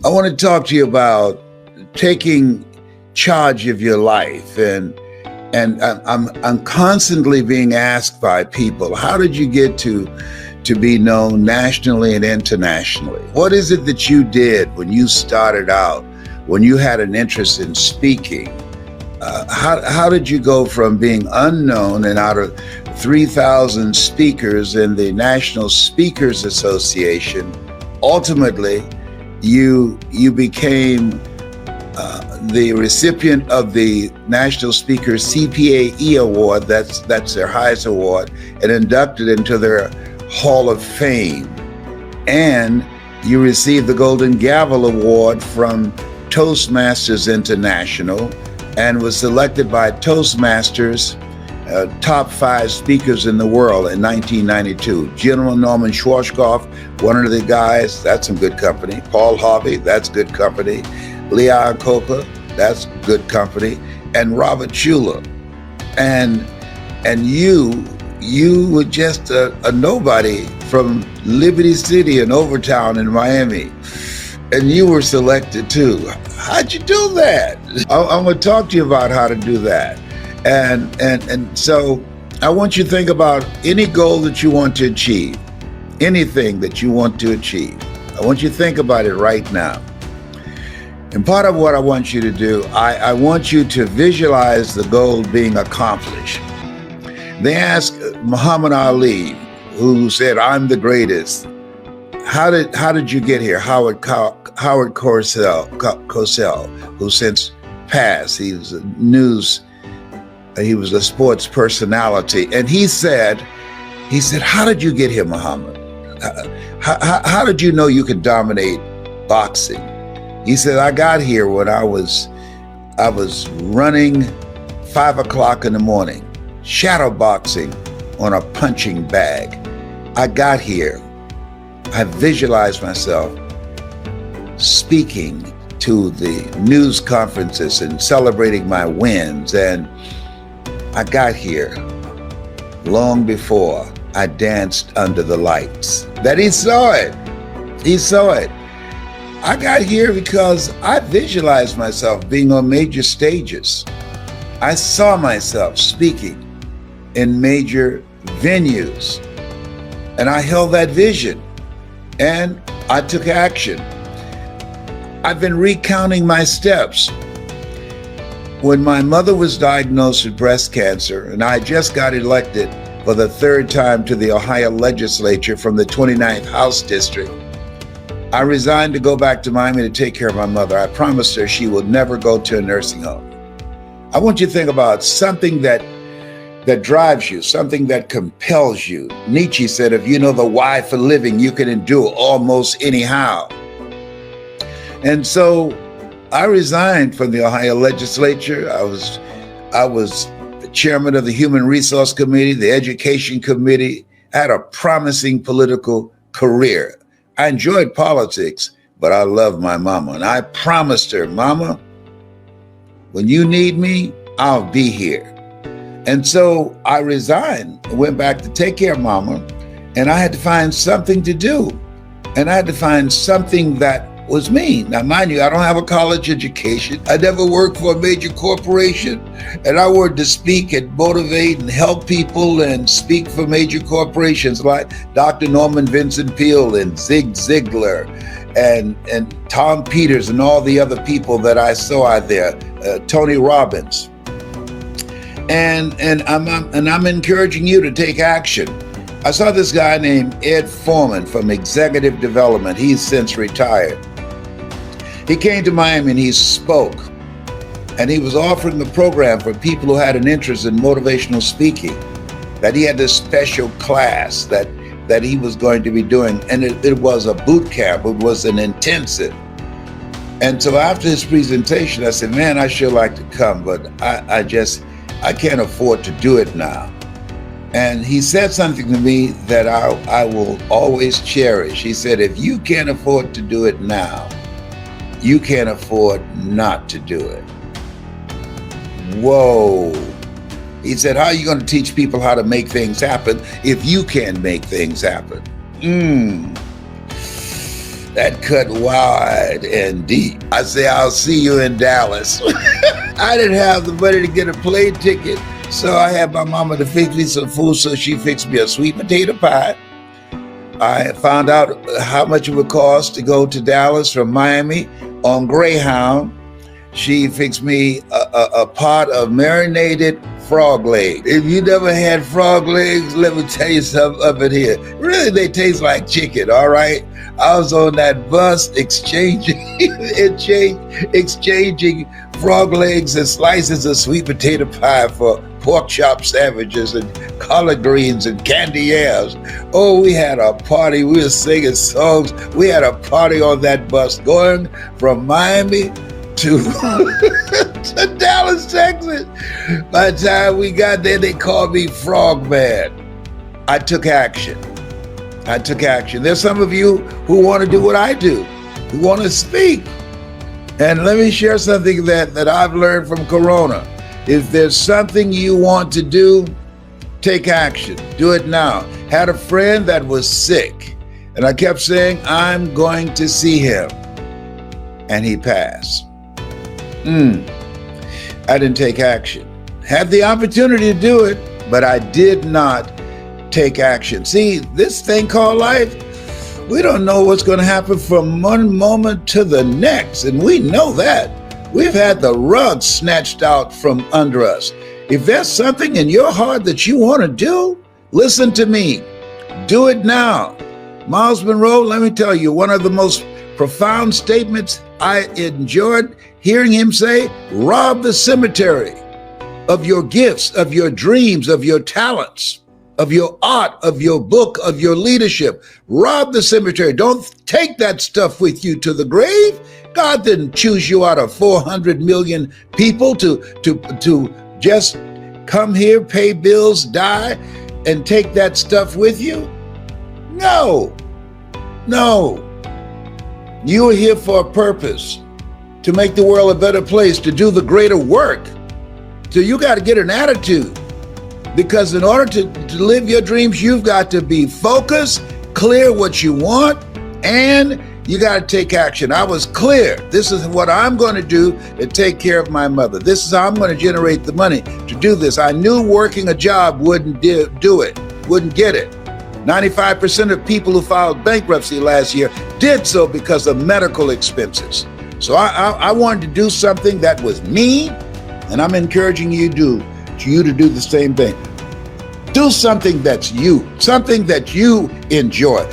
I want to talk to you about taking charge of your life, and I'm constantly being asked by people, how did you get to be known nationally and internationally? What is it that you did when you started out, when you had an interest in speaking? How did you go from being unknown and out of 3,000 speakers in the National Speakers Association, ultimately you became the recipient of the National Speaker CPAE Award, that's their highest award, and inducted into their Hall of Fame. And you received the Golden Gavel Award from Toastmasters International and was selected by Toastmasters top 5 speakers in the world in 1992. General Norman Schwarzkopf, one of the guys, that's some good company. Paul Harvey, that's good company. Lee Iacocca, that's good company. And Robert Schuller. And you were just a nobody from Liberty City and Overtown in Miami. And you were selected too. How'd you do that? I'm gonna talk to you about how to do that. And so I want you to think about any goal that you want to achieve, anything that you want to achieve. I want you to think about it right now. And part of what I want you to do, I want you to visualize the goal being accomplished. They asked Muhammad Ali, who said, "I'm the greatest." How did you get here? Howard Cosell, who since passed, he was a sports personality, and he said, "How did you get here, Muhammad? How did you know you could dominate boxing?" He said, "I got here when I was running 5 o'clock in the morning, shadow boxing on a punching bag. I got here. I visualized myself speaking to the news conferences and celebrating my wins, and I got here long before I danced under the lights." That he saw it. He saw it. I got here because I visualized myself being on major stages. I saw myself speaking in major venues, and I held that vision, and I took action. I've been recounting my steps. When my mother was diagnosed with breast cancer, and I just got elected for the 3rd time to the Ohio legislature from the 29th House District, I resigned to go back to Miami to take care of my mother. I promised her she would never go to a nursing home. I want you to think about something that drives you, something that compels you. Nietzsche said, if you know the why for living, you can endure almost anyhow. And so I resigned from the Ohio legislature. I was the chairman of the Human Resource Committee, the Education Committee. I had a promising political career. I enjoyed politics, but I loved my mama. And I promised her, "Mama, when you need me, I'll be here." And so I resigned and went back to take care of mama. And I had to find something to do. And I had to find something that was me. Now, mind you, I don't have a college education. I never worked for a major corporation. And I wanted to speak and motivate and help people and speak for major corporations like Dr. Norman Vincent Peale and Zig Ziglar and Tom Peters and all the other people that I saw out there, Tony Robbins. And I'm encouraging you to take action. I saw this guy named Ed Foreman from Executive Development. He's since retired. He came to Miami and he spoke, and he was offering a program for people who had an interest in motivational speaking, that he had this special class that he was going to be doing. And it was a boot camp. It was an intensive. And so after his presentation, I said, "Man, I sure like to come, but I can't afford to do it now." And he said something to me that I will always cherish. He said, "If you can't afford to do it now, you can't afford not to do it." Whoa. He said, "How are you going to teach people how to make things happen if you can't make things happen?" that cut wide and deep. I say, I'll see you in Dallas. I didn't have the money to get a plane ticket, so I had my mama to fix me some food, so she fixed me a sweet potato pie. I found out how much it would cost to go to Dallas from Miami on Greyhound. She fixed me a pot of marinated frog legs. If you never had frog legs, let me tell you something up in here. Really, they taste like chicken, all right? I was on that bus exchanging frog legs and slices of sweet potato pie for pork chop sandwiches and collard greens and candy yams. Oh, we had a party. We were singing songs. We had a party on that bus going from Miami to, to Dallas, Texas. By the time we got there, they called me Frog Man. I took action. There's some of you who want to do what I do, who want to speak. And let me share something that I've learned from Corona. If there's something you want to do, take action. Do it now. Had a friend that was sick, and I kept saying, I'm going to see him. And he passed. I didn't take action. Had the opportunity to do it, but I did not take action. See, this thing called life, we don't know what's going to happen from one moment to the next, and we know that. We've had the rug snatched out from under us. If there's something in your heart that you want to do, listen to me. Do it now. Miles Monroe, let me tell you, one of the most profound statements I enjoyed hearing him say, rob the cemetery of your gifts, of your dreams, of your talents, of your art, of your book, of your leadership. Rob the cemetery. Don't take that stuff with you to the grave. God didn't choose you out of 400 million people to just come here, pay bills, die, and take that stuff with you. No. You are here for a purpose, to make the world a better place, to do the greater work. So you got to get an attitude, because in order to live your dreams, you've got to be focused, clear what you want, and you got to take action. I was clear. This is what I'm going to do to take care of my mother. This is how I'm going to generate the money to do this. I knew working a job wouldn't do it, wouldn't get it. 95% of people who filed bankruptcy last year did so because of medical expenses. So I wanted to do something that was me, and I'm encouraging you to do the same thing. Do something that's you, something that you enjoy.